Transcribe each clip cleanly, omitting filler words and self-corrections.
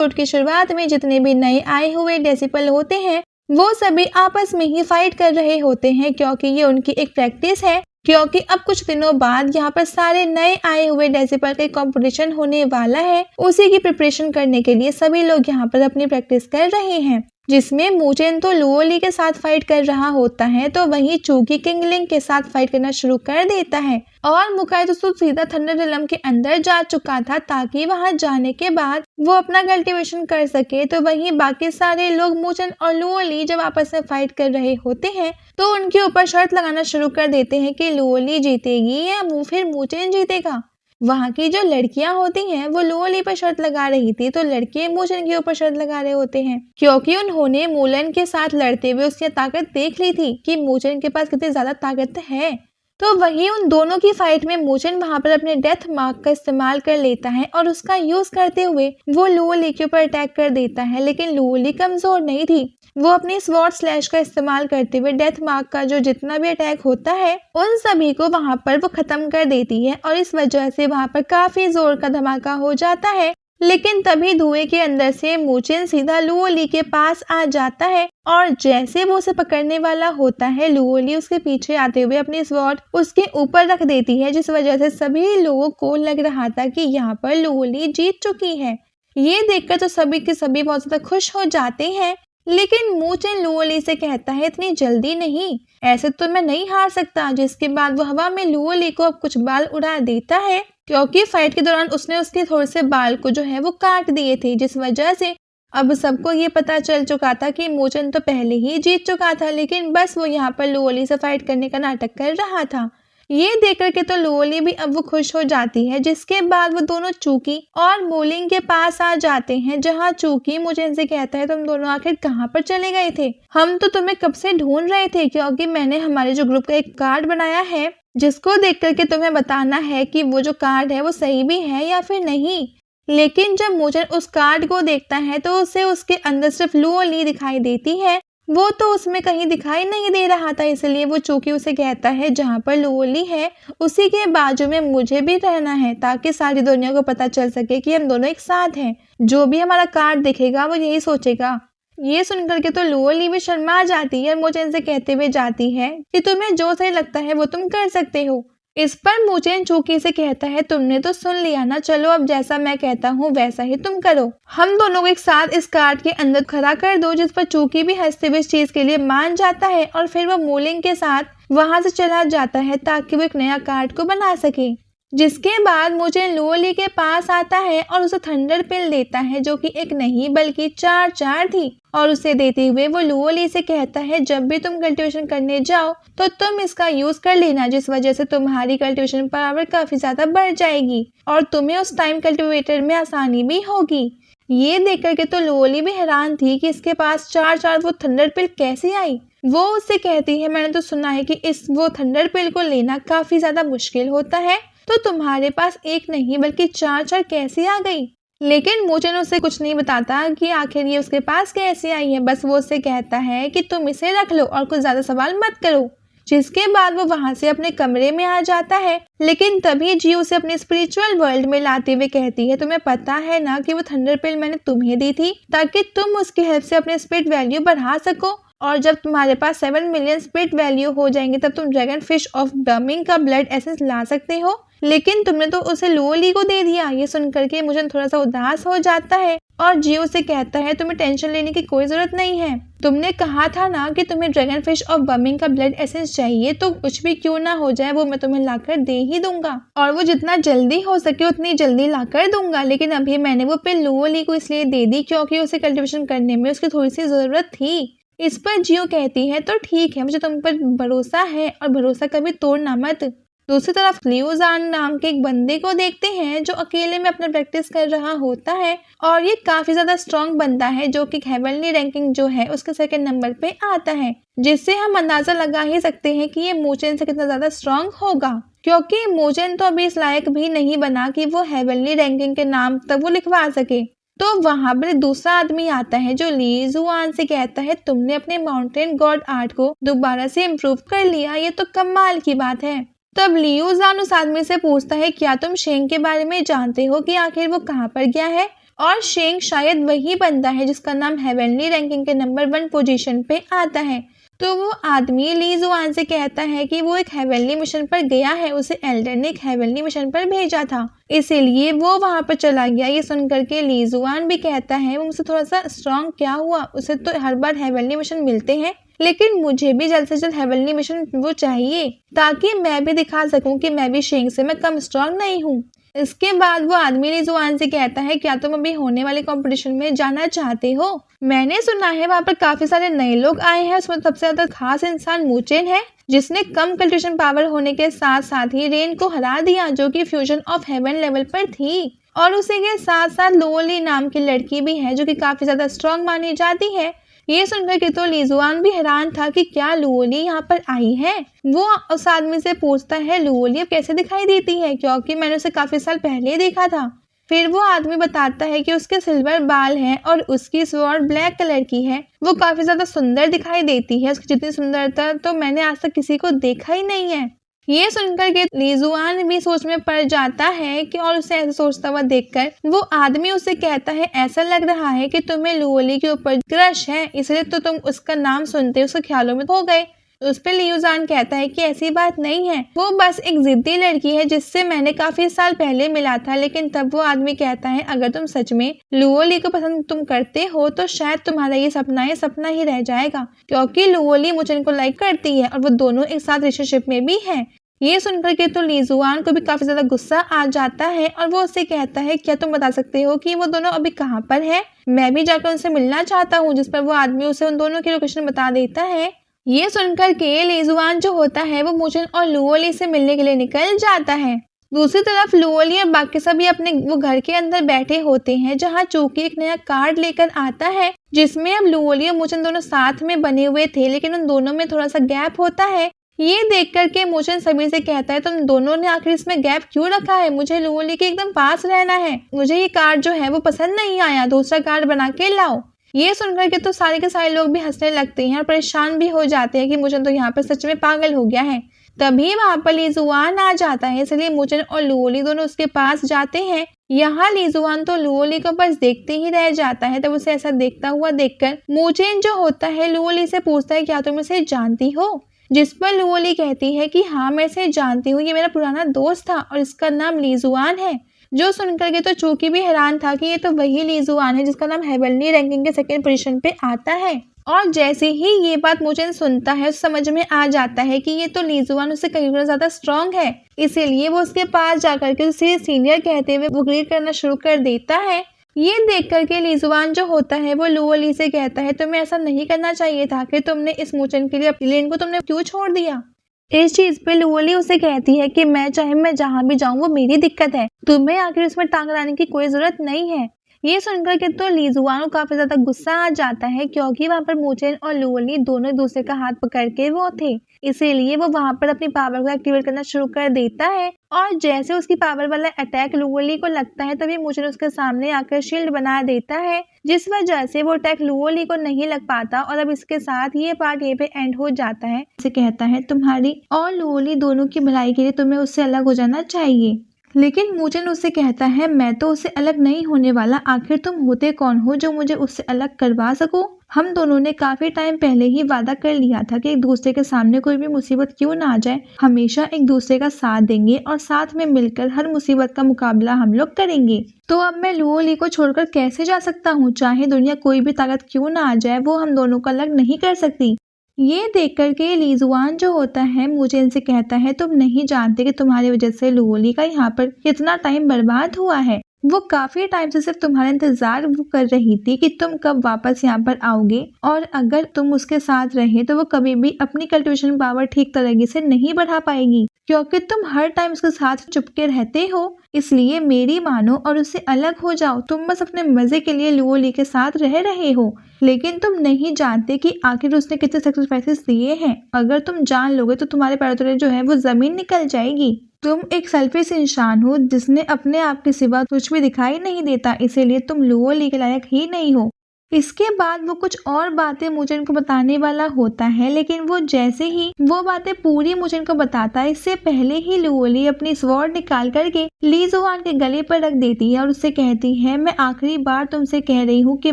Episode की शुरुआत में जितने भी नए आए हुए डेसिपल होते हैं वो सभी आपस में ही फाइट कर रहे होते हैं, क्योंकि ये उनकी एक प्रैक्टिस है। क्योंकि अब कुछ दिनों बाद यहाँ पर सारे नए आए हुए डेसिपल के कंपटीशन होने वाला है। उसी की प्रिपरेशन करने के लिए सभी लोग यहाँ पर अपनी प्रैक्टिस कर रहे हैं, जिसमें मूचेन तो लुओली के साथ फाइट कर रहा होता है, तो वहीं चूकी किंगलिंग के साथ फाइट करना शुरू कर देता है। और मुकाई तो सीधा थंडर रिलम के अंदर जा चुका था ताकि वहां जाने के बाद वो अपना कल्टीवेशन कर सके। तो वहीं बाकी सारे लोग मूचेन और लुओली जब आपस में फाइट कर रहे होते हैं तो उनके ऊपर शर्त लगाना शुरू कर देते हैं कि लुओली जीतेगी या फिर मूचेन जीतेगा। वहाँ की जो लड़कियां होती हैं वो लुओली पर शर्त लगा रही थी, तो लड़के मूचेन के ऊपर शर्त लगा रहे होते हैं, क्योंकि उन्होंने मूलन के साथ लड़ते हुए उसकी ताकत देख ली थी कि मूचेन के पास कितनी ज्यादा ताकत है। तो वही उन दोनों की फाइट में मूचेन वहां पर अपने डेथ मार्क का इस्तेमाल कर लेता है और उसका यूज करते हुए वो लुओली के ऊपर अटैक कर देता है। लेकिन लुओली कमजोर नहीं थी, वो अपनी स्वॉर्ड स्लैश का इस्तेमाल करते हुए डेथ मार्क का जो जितना भी अटैक होता है उन सभी को वहां पर वो खत्म कर देती है और इस वजह से वहां पर काफी जोर का धमाका हो जाता है। लेकिन तभी धुएं के अंदर से मूचेन सीधा लुओली के पास आ जाता है और जैसे वो उसे पकड़ने वाला होता है लुओली उसके पीछे आते हुए अपनी स्वॉर्ड उसके ऊपर रख देती है, जिस वजह से सभी लोगों को लग रहा था कि यहाँ पर लुओली जीत चुकी है। ये देखकर तो सभी के सभी बहुत ज्यादा खुश हो जाते हैं। लेकिन मूचेन लुओली से कहता है इतनी जल्दी नहीं, ऐसे तो मैं नहीं हार सकता। जिसके बाद वो हवा में लुओली को अब कुछ बाल उड़ा देता है, क्योंकि फाइट के दौरान उसने उसके थोड़े से बाल को जो है वो काट दिए थे, जिस वजह से अब सबको ये पता चल चुका था कि मूचेन तो पहले ही जीत चुका था, लेकिन बस वो यहाँ पर लुओली से फाइट करने का नाटक कर रहा था। ये देख करके तो लुओली भी अब वो खुश हो जाती है। जिसके बाद वो दोनों चूकी और मूलिंग के पास आ जाते हैं, जहाँ चूकी मूचेन से कहता है तुम दोनों आखिर कहाँ पर चले गए थे, हम तो तुम्हें कब से ढूंढ रहे थे, क्योंकि मैंने हमारे जो ग्रुप का एक कार्ड बनाया है जिसको देख करके तुम्हें बताना है कि वो जो कार्ड है वो सही भी है या फिर नहीं। लेकिन जब मूचेन उस कार्ड को देखता है तो उसे उसके अंदर सिर्फ लुओली दिखाई देती है, वो तो उसमें कहीं दिखाई नहीं दे रहा था। इसलिए वो चूंकि उसे कहता है जहाँ पर लुओली है उसी के बाजू में मुझे भी रहना है, ताकि सारी दुनिया को पता चल सके कि हम दोनों एक साथ हैं। जो भी हमारा कार्ड दिखेगा वो यही सोचेगा। ये सुनकर के तो लुओली भी शर्मा जाती है और मूचेन से कहते हुए जाती है कि तुम्हें जो सही लगता है वो तुम कर सकते हो। इस पर मूचेन चूकी से कहता है तुमने तो सुन लिया ना, चलो अब जैसा मैं कहता हूँ वैसा ही तुम करो। हम दोनों को एक साथ इस कार्ड के अंदर खड़ा कर दो। जिस पर चूकी भी हंसते हुए इस चीज के लिए मान जाता है और फिर वो मूलिंग के साथ वहां से चला जाता है ताकि वो एक नया कार्ड को बना सके। जिसके बाद मूचेन लुओली के पास आता है और उसे थंडर पिल देता है, जो कि एक नहीं बल्कि 4 थी। और उसे देते हुए वो लुओली से कहता है जब भी तुम कल्टीवेशन करने जाओ तो तुम इसका यूज कर लेना, जिस वजह से तुम्हारी कल्टीवेशन पावर काफी ज्यादा बढ़ जाएगी और तुम्हें उस टाइम कल्टीवेटर में आसानी भी होगी। ये देख करके तो लुओली भी हैरान थी कि इसके पास 4 वो थंडर पिल कैसे आई। वो उससे कहती है मैंने तो सुना है कि वो थंडर पिल को लेना काफी ज्यादा मुश्किल होता है, तो तुम्हारे पास एक नहीं बल्कि 4 कैसे आ गई। लेकिन मूचेन उसे कुछ नहीं बताता कि आखिर ये उसके पास कैसे आई है, बस वो उससे कहता है कि तुम इसे रख लो और कुछ ज्यादा सवाल मत करो। जिसके बाद वो वहां से अपने कमरे में आ जाता है। लेकिन तभी जी उसे अपने स्पिरिचुअल वर्ल्ड में लाते हुए कहती है तुम्हें पता है ना कि वो थंडर पिल मैंने तुम्हें दी थी ताकि तुम उसकी हेल्प से अपने स्पिरिट वैल्यू बढ़ा सको, और जब तुम्हारे पास 7 मिलियन स्पिरिट वैल्यू हो जाएंगे तब तुम ड्रैगन फिश ऑफ बर्मिंग का ब्लड एसेंस ला सकते हो। लेकिन तुमने तो उसे लुओली को दे दिया। ये सुनकर के मुझे थोड़ा सा उदास हो जाता है और जियो से कहता है तुम्हें टेंशन लेने की कोई जरूरत नहीं है, तुमने कहा था ना कि तुम्हें ड्रैगन फिश ऑफ बर्मिंग का ब्लड एसेंस चाहिए, तो कुछ भी क्यों ना हो जाए वो मैं तुम्हें लाकर दे ही दूंगा और वो जितना जल्दी हो सके उतनी जल्दी लाकर दूंगा। लेकिन अभी मैंने वो पिल लुओली को इसलिए दे दी क्योंकि उसे कल्टीवेशन करने में उसकी थोड़ी सी जरूरत थी। इस पर जियो कहती है तो ठीक है, मुझे तुम पर भरोसा है और भरोसा कभी तोड़ना मत। दूसरी तरफ लियोजान नाम के एक बंदे को देखते हैं जो अकेले में अपना प्रैक्टिस कर रहा होता है और ये काफी ज्यादा स्ट्रॉन्ग बंदा है, जो कि हेवनली रैंकिंग जो है उसके 2nd नंबर पे आता है, जिससे हम अंदाजा लगा ही सकते हैं कि ये मूचेन से कितना ज्यादा स्ट्रॉन्ग होगा, क्योंकि मूचेन तो अभी इस लायक भी नहीं बना कि वो हेवनली रैंकिंग के नाम तक वो लिखवा सके। तो वहां पर दूसरा आदमी आता है जो ली जुआन से कहता है तुमने अपने माउंटेन गॉड आर्ट को दोबारा से इम्प्रूव कर लिया, ये तो कमाल की बात है। तब लियोजान उस आदमी से पूछता है क्या तुम शेंग के बारे में जानते हो कि आखिर वो कहाँ पर गया है और शेंग शायद वही बंदा है जिसका नाम हेवनली रैंकिंग के नंबर 1 पोजीशन पे आता है। तो वो आदमी ली जुआन से कहता है कि वो एक हेवनली मिशन पर गया है, उसे एल्डर ने एक हेवनली मिशन पर भेजा था, इसीलिए वो वहां पर चला गया। ये सुनकर के ली जुआन भी कहता है वो मुझसे थोड़ा सा स्ट्रांग क्या हुआ, उसे तो हर बार हेवनली मिशन मिलते हैं, लेकिन मुझे भी जल्द से जल्द हेवनली मिशन वो चाहिए ताकि मैं भी दिखा सकूं कि मैं भी शेंग से मैं कम स्ट्रांग नहीं हूँ। इसके बाद वो आदमी ली जुआन से कहता है क्या तुम अभी होने वाले कंपटीशन में जाना चाहते हो? मैंने सुना है वहाँ पर काफी सारे नए लोग आए हैं, उसमें सबसे ज्यादा खास इंसान मूचेन है जिसने कम कल्टिवेशन पावर होने के साथ साथ ही रेन को हरा दिया जो कि फ्यूजन ऑफ हेवन लेवल पर थी। और उसी के साथ साथ लोली नाम की लड़की भी है जो कि काफी ज्यादा स्ट्रांग मानी जाती है। ये सुनकर के तो लीजुआन भी हैरान था कि क्या लुओली यहाँ पर आई है। वो उस आदमी से पूछता है लुओली अब कैसे दिखाई देती है, क्योंकि मैंने उसे काफी साल पहले देखा था। फिर वो आदमी बताता है कि उसके सिल्वर बाल हैं और उसकी स्वॉर्ड ब्लैक कलर की है, वो काफी ज्यादा सुंदर दिखाई देती है, उसकी जितनी सुंदरता तो मैंने आज तक किसी को देखा ही नहीं है। ये सुनकर के लीजुआन भी सोच में पड़ जाता है कि और उसे ऐसा सोचता हुआ देखकर वो आदमी उसे कहता है ऐसा लग रहा है कि तुम्हें लुओली के ऊपर क्रश है, इसलिए तो तुम उसका नाम सुनते उसके ख्यालों में हो गए। उस पर लीजुआन कहता है कि ऐसी बात नहीं है, वो बस एक जिद्दी लड़की है जिससे मैंने काफी साल पहले मिला था। लेकिन तब वो आदमी कहता है अगर तुम सच में लुओली को पसंद तुम करते हो तो शायद तुम्हारा ये सपना ही रह जाएगा, क्योंकि लुओली मुझे को लाइक करती है और वो दोनों एक साथ रिलेशनशिप में भी है। ये सुनकर के तो लीजुआन को भी काफी ज्यादा गुस्सा आ जाता है और वो उससे कहता है क्या तुम बता सकते हो कि वो दोनों अभी कहाँ पर है, मैं भी जाकर उनसे मिलना चाहता हूँ। जिस पर वो आदमी उसे उन दोनों की लोकेशन बता देता है। ये सुनकर के लीजुआन जो होता है वो मुचेन और लुओली से मिलने के लिए निकल जाता है। दूसरी तरफ लुओली और बाकी सभी अपने वो घर के अंदर बैठे होते हैं जहाँ चूंकि एक नया कार्ड लेकर आता है जिसमें अब लुओली और मुचेन दोनों साथ में बने हुए थे, लेकिन उन दोनों में थोड़ा सा गैप होता है। ये देख करके मुचेन सभी से कहता है तुम दोनों ने आखिर इसमें गैप क्यों रखा है, मुझे लुओली के एकदम पास रहना है, मुझे ये कार्ड जो है वो पसंद नहीं आया, दूसरा कार्ड बना के लाओ। ये सुनकर के तो सारे के सारे लोग भी हंसने लगते हैं और परेशान भी हो जाते हैं कि मुचेन तो यहाँ पर सच में पागल हो गया है। तभी वहां पर लीजुआन आ जाता है, इसलिए मुचेन और लुओली दोनों उसके पास जाते हैं। यहाँ लीजुआन तो लुओली को बस देखते ही रह जाता है। तब उसे ऐसा देखता हुआ देखकर मुचेन जो होता है लुओली से पूछता है क्या तुम इसे जानती हो? जिस पर लुओली कहती है कि हाँ मैं इसे जानती हूँ, ये मेरा पुराना दोस्त था और इसका नाम लीजुआन है। जो सुनकर के तो चूंकि भी हैरान था कि ये तो वही लीजुआन है जिसका नाम हेवनली रैंकिंग के 2nd पोजीशन पे आता है। और जैसे ही ये बात मुचेन सुनता है उस समझ में आ जाता है कि ये तो लीजुआन उससे कई गुना ज्यादा स्ट्रांग है, इसीलिए वो उसके पास जाकर के उसे सीनियर कहते हुए वो ग्रीट करना शुरू कर देता है। ये देख करके लीजुआन जो होता है वो लुओली से कहता है तुम्हें ऐसा नहीं करना चाहिए था कि तुमने इस मुचेन के लिए अपनी लेन को तुमने क्यों छोड़ दिया। इस चीज पे लुओली उसे कहती है कि मैं चाहे मैं जहाँ भी जाऊँ वो मेरी दिक्कत है, तुम्हें आखिर उसमें टांग लाने की कोई जरूरत नहीं है। ये सुनकर के तो लीजुआन को काफी ज्यादा गुस्सा आ जाता है क्योंकि वहाँ पर मुचेन और लुओली दोनों एक दूसरे का हाथ पकड़ के वो थे, इसीलिए वो वहाँ पर अपनी पावर को एक्टिवेट करना शुरू कर देता है। और जैसे उसकी पावर वाला अटैक लुओली को लगता है तभी मुचेन उसके सामने आकर शील्ड बना देता है, जिस वजह से वो अटैक लुओली को नहीं लग पाता। और अब इसके साथ ये पार्ट ये पे एंड हो जाता है। इसे कहता है तुम्हारी और लुओली दोनों की भलाई के लिए तुम्हें उससे अलग हो जाना चाहिए। लेकिन मुचेन उससे कहता है मैं तो उससे अलग नहीं होने वाला, आखिर तुम होते कौन हो जो मुझे उससे अलग करवा सको। हम दोनों ने काफी टाइम पहले ही वादा कर लिया था कि एक दूसरे के सामने कोई भी मुसीबत क्यों ना आ जाए, हमेशा एक दूसरे का साथ देंगे और साथ में मिलकर हर मुसीबत का मुकाबला हम लोग करेंगे। तो अब मैं लुओली को छोड़कर कैसे जा सकता हूँ, चाहे दुनिया कोई भी ताकत क्यों ना आ जाए वो हम दोनों को अलग नहीं कर सकती। ये देख करके लीजुआन जो होता है मुचेन से कहता है तुम नहीं जानते कि तुम्हारी वजह से लुओली का यहाँ पर कितना टाइम बर्बाद हुआ है। वो काफी टाइम से सिर्फ तुम्हारा इंतजार वो कर रही थी कि तुम कब वापस यहाँ पर आओगे, और अगर तुम उसके साथ रहे तो वो कभी भी अपनी कल्टिवेशन पावर ठीक तरीके से नहीं बढ़ा पाएगी, क्योंकि तुम हर टाइम उसके साथ चुपके रहते हो। इसलिए मेरी मानो और उससे अलग हो जाओ। तुम बस अपने मजे के लिए लुओली के साथ रह रहे हो, लेकिन तुम नहीं जानते कि आखिर उसने कितने सैक्रिफाइसेस दिए हैं। अगर तुम जान लोगे तो तुम्हारे पैरों तले जो है वो जमीन निकल जाएगी। तुम एक सेल्फिश इंसान हो जिसने अपने आप के सिवा कुछ भी दिखाई नहीं देता, इसीलिए तुम लुओली के लायक ही नहीं हो। इसके बाद वो कुछ और बातें मुझे को बताने वाला होता है, लेकिन वो जैसे ही वो बातें पूरी मुझे को बताता है, इससे पहले ही लुओली अपनी स्वॉर्ड निकाल करके ली जुआन के गले पर रख देती है और उससे कहती है, मैं आखिरी बार तुमसे कह रही हूँ कि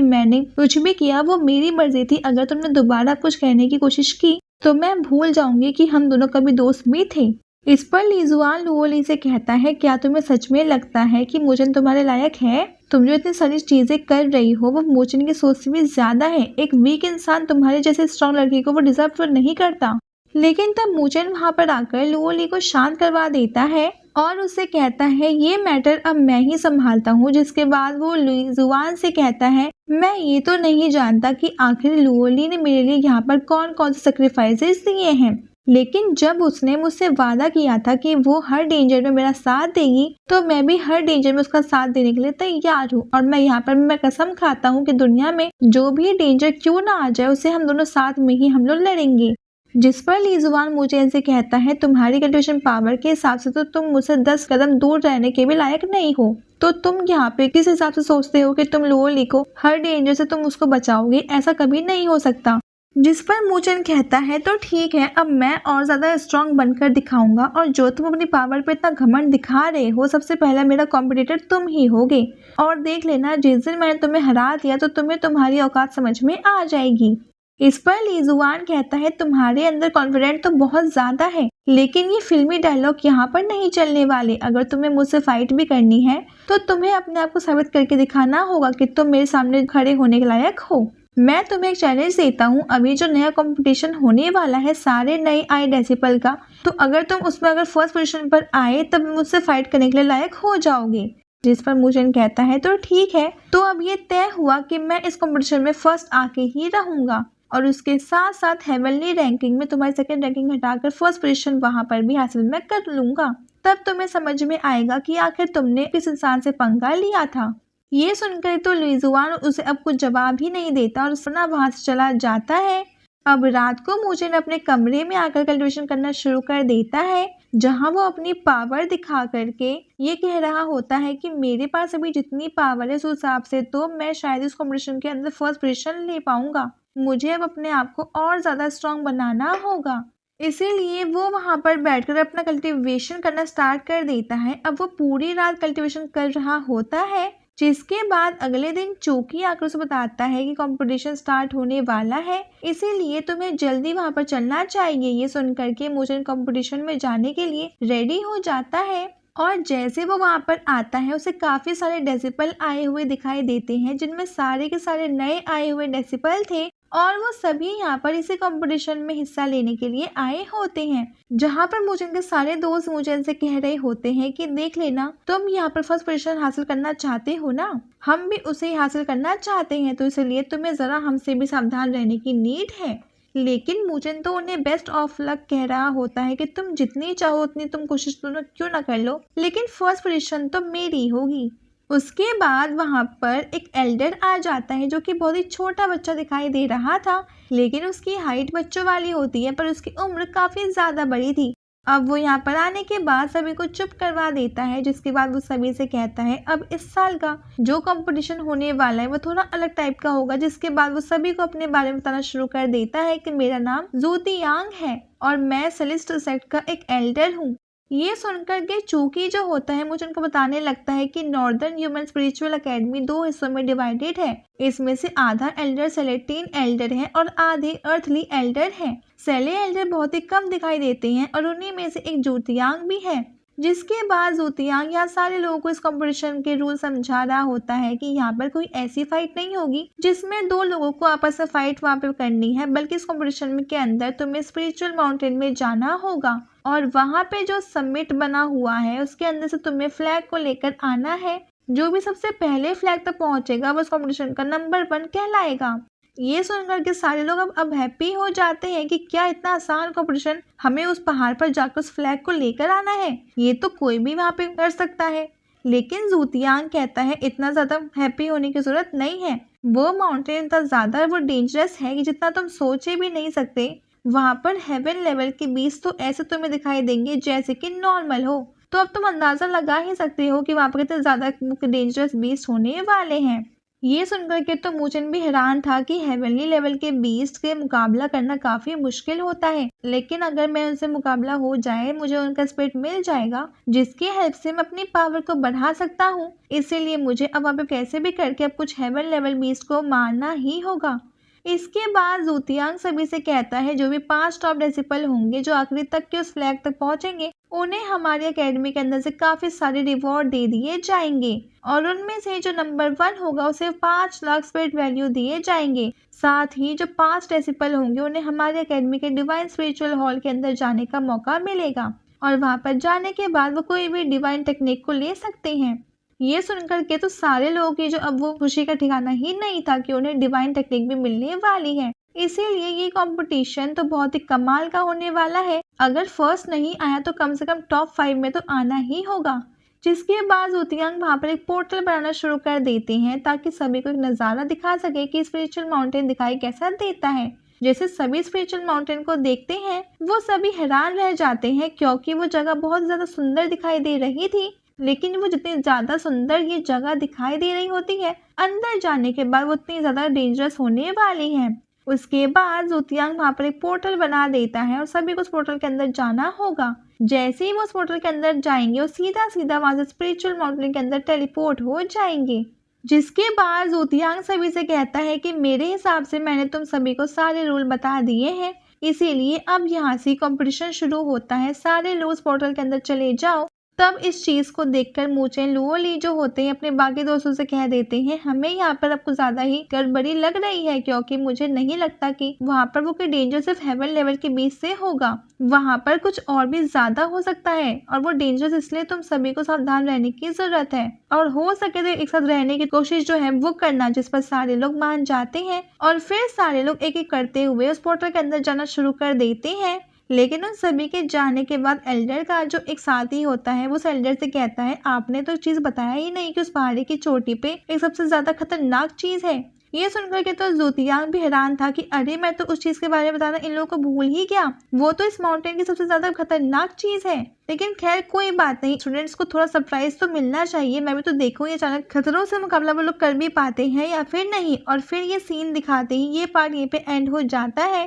मैंने कुछ भी किया वो मेरी मर्जी थी। अगर तुमने दोबारा कुछ कहने की कोशिश की तो मैं भूल जाऊंगी कि हम दोनों कभी दोस्त भी थे। इस पर ली जुआन लुओली से कहता है, क्या तुम्हें सच में लगता है कि मोचन तुम्हारे लायक है? तुम जो इतनी सारी चीजें कर रही हो वो मोचन की सोच से भी ज्यादा है। एक वीक इंसान तुम्हारे जैसे स्ट्रॉन्ग लड़की को वो डिजर्व तो नहीं करता। लेकिन तब मोचन वहां पर आकर लुओली को शांत करवा देता है और उससे कहता है, ये मैटर अब मैं ही संभालता हूँ। जिसके बाद वो ली जुआन से कहता है, मैं ये तो नहीं जानता कि आखिर लुओली ने मेरे लिए यहाँ पर कौन कौन से सेक्रीफाइसेस दिए हैं, लेकिन जब उसने मुझसे वादा किया था कि वो हर डेंजर में मेरा साथ देगी तो मैं भी हर डेंजर में उसका साथ देने के लिए तैयार हूँ। और मैं यहाँ पर मैं कसम खाता हूँ कि दुनिया में जो भी डेंजर क्यों ना आ जाए उसे हम दोनों साथ में ही हम लोग लड़ेंगे। जिस पर ली जुआन मुझे ऐसे कहता है, तुम्हारी कल्टिवेशन पावर के हिसाब से तो तुम मुझसे 10 कदम दूर रहने के भी लायक नहीं हो। तो तुम यहाँ पे किस हिसाब से सोचते हो कि तुम लुओली को हर डेंजर से तुम उसको बचाओगे? ऐसा कभी नहीं हो सकता। जिस पर मोचन कहता है, तो ठीक है, अब मैं और ज्यादा स्ट्रांग बनकर दिखाऊंगा और जो तुम अपनी पावर पे इतना घमंड दिखा रहे हो सबसे पहला मेरा कॉम्पिटिटर तुम ही होगे। और देख लेना, जिस दिन मैंने तुम्हें हरा दिया तो तुम्हें तुम्हारी औकात समझ में आ जाएगी। इस पर ली जुआन कहता है, तुम्हारे अंदर कॉन्फिडेंट तो बहुत ज्यादा है, लेकिन ये फिल्मी डायलॉग यहाँ पर नहीं चलने वाले। अगर तुम्हें मुझसे फाइट भी करनी है तो तुम्हें अपने आप को साबित करके दिखाना होगा कि तुम मेरे सामने खड़े होने के लायक हो। मैं तुम्हें एक चैलेंज देता हूँ, अभी जो नया कंपटीशन होने वाला है सारे नए आई डेसिबल का, तो अगर तुम उसमें अगर फर्स्ट पोजीशन पर आए तब मुझसे फाइट करने के लिए लायक हो जाओगे। जिस पर मुझे कहता है, तो ठीक है, तो अब ये तय हुआ कि मैं इस कंपटीशन में फर्स्ट आके ही रहूंगा और उसके साथ साथ हेवनली रैंकिंग में तुम्हारी सेकंड रैंकिंग हटाकर फर्स्ट पोजीशन वहां पर भी हासिल मैं कर लूंगा। तब तुम्हें समझ में आएगा कि आखिर तुमने किस इंसान से पंगा लिया था। ये सुनकर तो ली जुआन उसे अब कुछ जवाब ही नहीं देता और सुना वहां से चला जाता है। अब रात को मोचन अपने कमरे में आकर कल्टिवेशन करना शुरू कर देता है, जहां वो अपनी पावर दिखा करके ये कह रहा होता है कि मेरे पास अभी जितनी पावर है उस हिसाब से तो मैं शायद इस कॉम्पिटिशन के अंदर फर्स्ट पोजीशन ले पाऊंगा। मुझे अब अपने आप को और ज्यादा स्ट्रांग बनाना होगा। इसीलिए वो वहां पर बैठकर अपना कल्टिवेशन करना स्टार्ट कर देता है। अब वो पूरी रात कल्टिवेशन कर रहा होता है, जिसके बाद अगले दिन चौकी आकर उसे बताता है कि कंपटीशन स्टार्ट होने वाला है, इसीलिए तुम्हें जल्दी वहां पर चलना चाहिए। ये सुनकर के मोचन कंपटीशन में जाने के लिए रेडी हो जाता है और जैसे वो वहां पर आता है उसे काफी सारे डेसिबल आए हुए दिखाई देते हैं, जिनमें सारे के सारे नए आए हुए डेसिबल थे और वो सभी यहाँ पर इसी कंपटीशन में हिस्सा लेने के लिए आए होते हैं। जहाँ पर मोचन के सारे दोस्त मोचन से कह रहे होते हैं कि देख लेना, तुम यहाँ पर फर्स्ट पोजीशन हासिल करना चाहते हो ना, हम भी उसे हासिल करना चाहते हैं, तो इसलिए तुम्हें जरा हमसे भी सावधान रहने की नीड है। लेकिन मोचन तो उन्हें बेस्ट ऑफ लक कह रहा होता है कि तुम जितनी चाहो उतनी तुम कोशिश तो क्यों ना कर लो, लेकिन फर्स्ट पोजीशन तो मेरी होगी। उसके बाद वहां पर एक एल्डर आ जाता है जो कि बहुत ही छोटा बच्चा दिखाई दे रहा था, लेकिन उसकी हाइट बच्चों वाली होती है पर उसकी उम्र काफी ज्यादा बड़ी थी। अब वो यहाँ पर आने के बाद सभी को चुप करवा देता है, जिसके बाद वो सभी से कहता है अब इस साल का जो कंपटीशन होने वाला है वो थोड़ा अलग टाइप का होगा। जिसके बाद वो सभी को अपने बारे में बताना शुरू कर देता है कि मेरा नाम ज़ूतियांग है और मैं सेलेस्टियल सेक्ट का एक एल्डर हूँ। ये सुनकर के चूकी जो होता है मुझे उनको बताने लगता है कि नॉर्दर्न ह्यूमन स्पिरिचुअल एकेडमी 2 हिस्सों में डिवाइडेड है। इसमें से आधा एल्डर सेलेटीन एल्डर है और आधे अर्थली एल्डर है। सेले एल्डर बहुत ही कम दिखाई देते हैं और उन्हीं में से एक ज़ूतियांग भी है। जिसके बाद ज़ूतियांग यहाँ सारे लोगों को इस कंपटीशन के रूल समझा रहा होता है कि यहाँ पर कोई ऐसी फाइट नहीं होगी जिसमें 2 लोगों को आपस में फाइट वहाँ पे करनी है, बल्कि इस कंपटीशन के अंदर तुम्हें स्पिरिचुअल माउंटेन में जाना होगा और वहाँ पे जो समिट बना हुआ है उसके अंदर से तुम्हें फ्लैग को लेकर आना है। जो भी सबसे पहले फ्लैग तक पहुंचेगा वो इस कंपटीशन का नंबर 1 कहलाएगा। ये सुनकर के सारे लोग अब हैप्पी हो जाते हैं कि क्या इतना आसान कंपटीशन, हमें उस पहाड़ पर जाकर उस फ्लैग को लेकर आना है, ये तो कोई भी वहाँ पे कर सकता है। लेकिन ज़ूतियांग कहता है इतना ज्यादा हैप्पी होने की जरूरत नहीं है, वो माउंटेन इतना ज्यादा वो डेंजरस है कि जितना तुम सोचे भी नहीं सकते। वहाँ पर हेवन लेवल के बीस्ट तो ऐसे तुम्हें दिखाई देंगे जैसे कि नॉर्मल हो, तो अब तुम अंदाजा लगा ही सकते हो कि वहाँ पर कितने ज्यादा डेंजरस बीस्ट होने वाले हैं। ये सुनकर के तो मूचन भी हैरान था कि हेवनली लेवल के बीस्ट के मुकाबला करना काफी मुश्किल होता है, लेकिन अगर मैं उनसे मुकाबला हो जाए मुझे उनका स्पिरिट मिल जाएगा जिसकी हेल्प से मैं अपनी पावर को बढ़ा सकता हूँ। इसीलिए मुझे अब वहाँ पे कैसे भी करके अब कुछ हेवन लेवल बीस्ट को मारना ही होगा। इसके बाद जूतियांग सभी से कहता है जो भी 5 टॉप डेसिपल होंगे जो आखिरी तक के उस फ्लैग तक पहुंचेंगे उन्हें हमारी एकेडमी के अंदर से काफी सारे रिवॉर्ड दे दिए जाएंगे और उनमें से जो नंबर 1 होगा उसे 5 लाख स्पिरिट वैल्यू दिए जाएंगे। साथ ही जो 5 डेसिपल होंगे उन्हें हमारी एकेडमी के डिवाइन स्पिरिचुअल हॉल के अंदर जाने का मौका मिलेगा और वहां पर जाने के बाद वो कोई भी डिवाइन टेक्निक को ले सकते हैं। ये सुनकर के तो सारे लोगों की जो अब वो खुशी का ठिकाना ही नहीं था कि उन्हें डिवाइन टेक्निक भी मिलने वाली है। इसीलिए ये कंपटीशन तो बहुत ही कमाल का होने वाला है। अगर फर्स्ट नहीं आया तो कम से कम टॉप 5 में तो आना ही होगा। जिसके बाद जूतियांग वहां पर एक पोर्टल बनाना शुरू कर देते हैं ताकि सभी को एक नज़ारा दिखा सके कि स्पिरिचुअल माउंटेन दिखाई कैसा देता है। जैसे सभी स्पिरिचुअल माउंटेन को देखते हैं वो सभी हैरान रह जाते हैं क्योंकि वो जगह बहुत ज्यादा सुंदर दिखाई दे रही थी, लेकिन वो जितनी ज्यादा सुंदर ये जगह दिखाई दे रही होती है अंदर जाने के बाद वो उतनी ज्यादा डेंजरस होने वाली है। उसके बाद जूतियांग वहां पर एक पोर्टल बना देता है और सभी को उस पोर्टल के अंदर जाना होगा। जैसे ही वो उस पोर्टल के अंदर जाएंगे वो सीधा सीधा वहां से स्पिरिचुअल माउंटेन के अंदर टेलीपोर्ट हो जाएंगे। जिसके बाद जूतियांग सभी से कहता है कि मेरे हिसाब से मैंने तुम सभी को सारे रूल बता दिए हैं, इसीलिए अब यहाँ से कंपटीशन शुरू होता है। सारे लोग उस पोर्टल के अंदर चले जाओ। तब इस चीज को देखकर मूचेन लुओली जो होते हैं अपने बाकी दोस्तों से कह देते हैं हमें यहाँ पर अब कुछ ज्यादा ही गड़बड़ी लग रही है क्योंकि मुझे नहीं लगता कि वहाँ पर वो कोई डेंजर सिर्फ हेवन लेवल के बीच से होगा, वहाँ पर कुछ और भी ज्यादा हो सकता है और वो डेंजरस इसलिए तुम सभी को सावधान रहने की जरूरत है और हो सके तो एक साथ रहने की कोशिश जो है वो करना। जिस पर सारे लोग मान जाते हैं और फिर सारे लोग एक एक करते हुए उस पोर्टल के अंदर जाना शुरू कर देते हैं। लेकिन उन सभी के जाने के बाद एल्डर का जो एक साथी होता है वो उस एल्डर से कहता है आपने तो चीज बताया ही नहीं कि उस पहाड़ी की चोटी पे एक सबसे ज्यादा खतरनाक चीज है। ये सुनकर के तो जूतियांग भी हैरान था कि अरे मैं तो उस चीज के बारे में बताना इन लोगों को भूल ही गया, वो तो इस माउंटेन की सबसे ज्यादा खतरनाक चीज है। लेकिन खैर कोई बात नहीं, स्टूडेंट्स को थोड़ा सरप्राइज तो मिलना चाहिए। मैं भी तो देखूँ ये अचानक खतरों से मुकाबला वो लोग कर भी पाते हैं या फिर नहीं। और फिर ये सीन दिखाते ही ये पार्ट यहीं पे एंड हो जाता है।